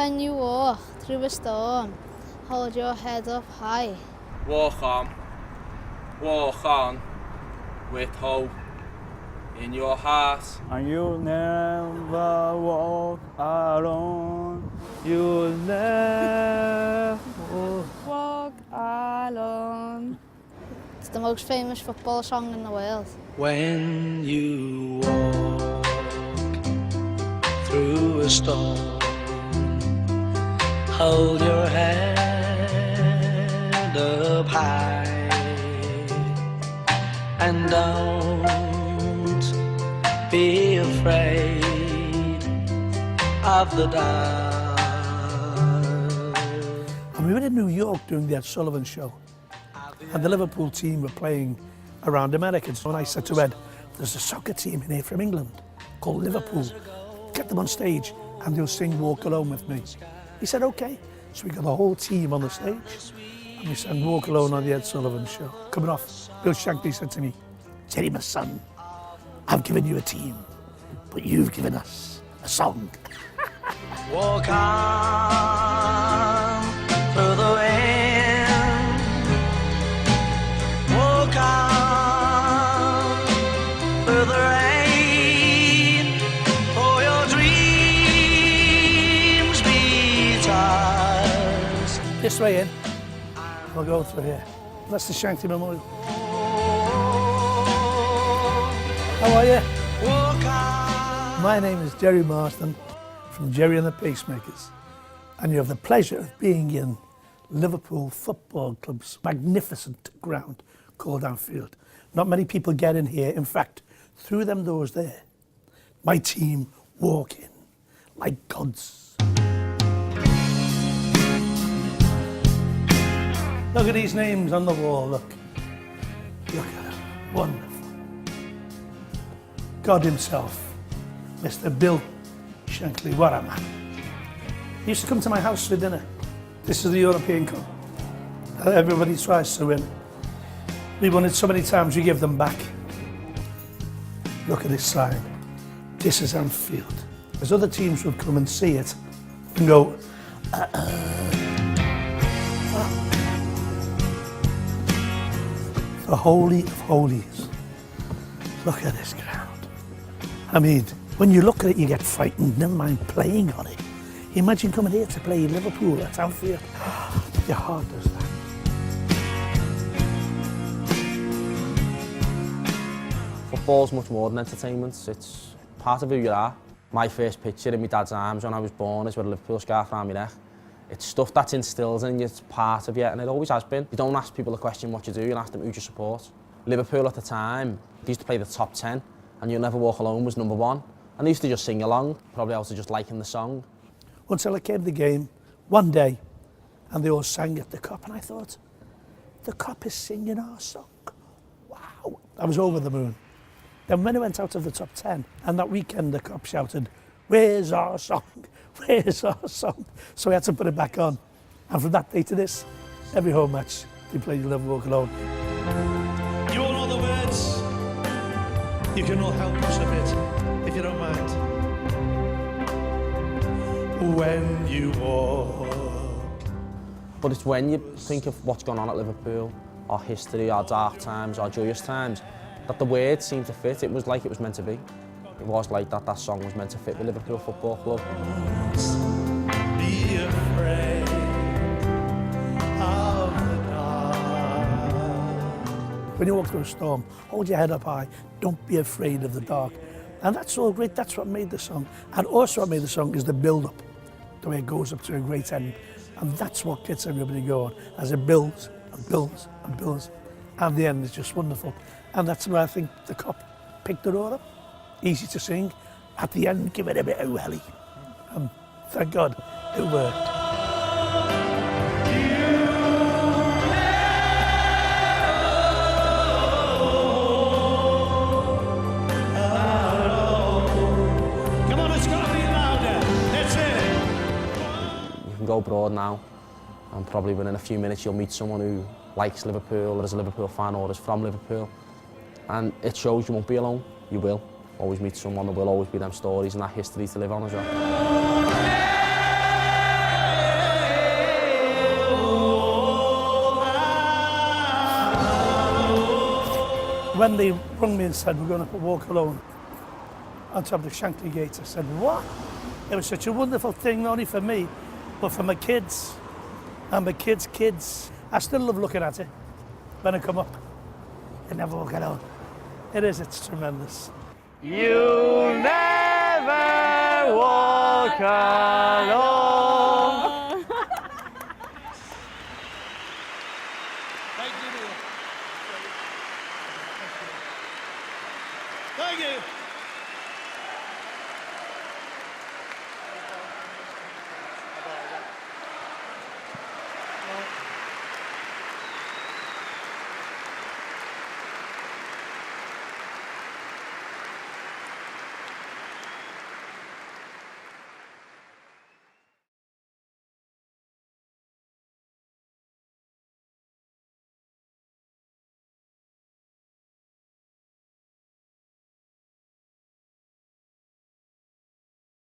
When you walk through a storm, hold your head up high. Walk on, with hope in your heart. And you'll never walk alone. You'll never Walk alone. It's the most famous football song in the world. When you walk through a storm, hold your head up high and don't be afraid of the dark. And we were in New York doing the Ed Sullivan Show, and the Liverpool team were playing around America. So I said to Ed, there's a soccer team in here from England called Liverpool. Get them on stage and they'll sing Walk Alone with me. He said, okay. So we got the whole team on the stage and we sang Walk Alone on the Ed Sullivan Show. Coming off, Bill Shankly said to me, Jerry, my son, I've given you a team, but you've given us a song. Walk on through the wind. Walk on through the rain. For your dreams be tossed. This way in, I'll go through here. That's the Shankly Memorial. How are you? Walk on. My name is Jerry Marston from Jerry and the Pacemakers, and you have the pleasure of being in Liverpool Football Club's magnificent ground called Anfield. Not many people get in here. In fact, through them doors there, my team walk in like gods. Look at these names on the wall, look. Look at them, wonderful. God himself, Mr. Bill Shankly, what a man. He used to come to my house for dinner. This is the European Cup that everybody tries to win. We won it so many times, we give them back. Look at this sign. This is Anfield. As other teams would come and see it and go, The Holy of Holies. Look at this ground. I mean, when you look at it, you get frightened, never mind playing on it. Imagine coming here to play Liverpool at Anfield. Your heart does that. Football's much more than entertainment. It's part of who you are. My first picture in my dad's arms when I was born is with a Liverpool scarf around my neck. It's stuff that's instilled in you, it's part of you, and it always has been. You don't ask people a question what you do, you ask them who you support. Liverpool at the time, they used to play the top 10, and You'll Never Walk Alone was number 1. And they used to just sing along, probably also just liking the song. Until I came to the game one day, and they all sang at the Kop, and I thought, the Kop is singing our song. Wow, I was over the moon. Then when I went out of the top 10, and that weekend the Kop shouted, where's our song? Where's our song? So I had to put it back on. And from that day to this, every home match, they played You'll Never Walk Alone. You all know the words. You can all help us a bit, if you don't mind. When you walk. But it's when you think of what's gone on at Liverpool, our history, our dark times, our joyous times, that the words seem to fit. It was like it was meant to be. It was like that song was meant to fit the Liverpool Football Club. Be afraid of the dark. When you walk through a storm, hold your head up high, don't be afraid of the dark. And that's all great, that's what made the song. And also what made the song is the build-up, the way it goes up to a great end. And that's what gets everybody going, as it builds and builds and builds. And the end is just wonderful. And that's where I think the Kop picked it all up. Easy to sing. At the end, give it a bit of welly. And thank God, it worked. Come on, it's got to be louder. That's it. You can go abroad now, and probably within a few minutes you'll meet someone who likes Liverpool, or is a Liverpool fan, or is from Liverpool. And it shows you won't be alone. You will always meet someone. There will always be them stories and that history to live on as well. when they rung me and said, we're going to walk alone on top of the Shankly Gate, I said, what? It was such a wonderful thing, not only for me, but for my kids and my kids' kids. I still love looking at it when I come up. You never walk alone. It is, it's tremendous. You never walk alone. Thank you.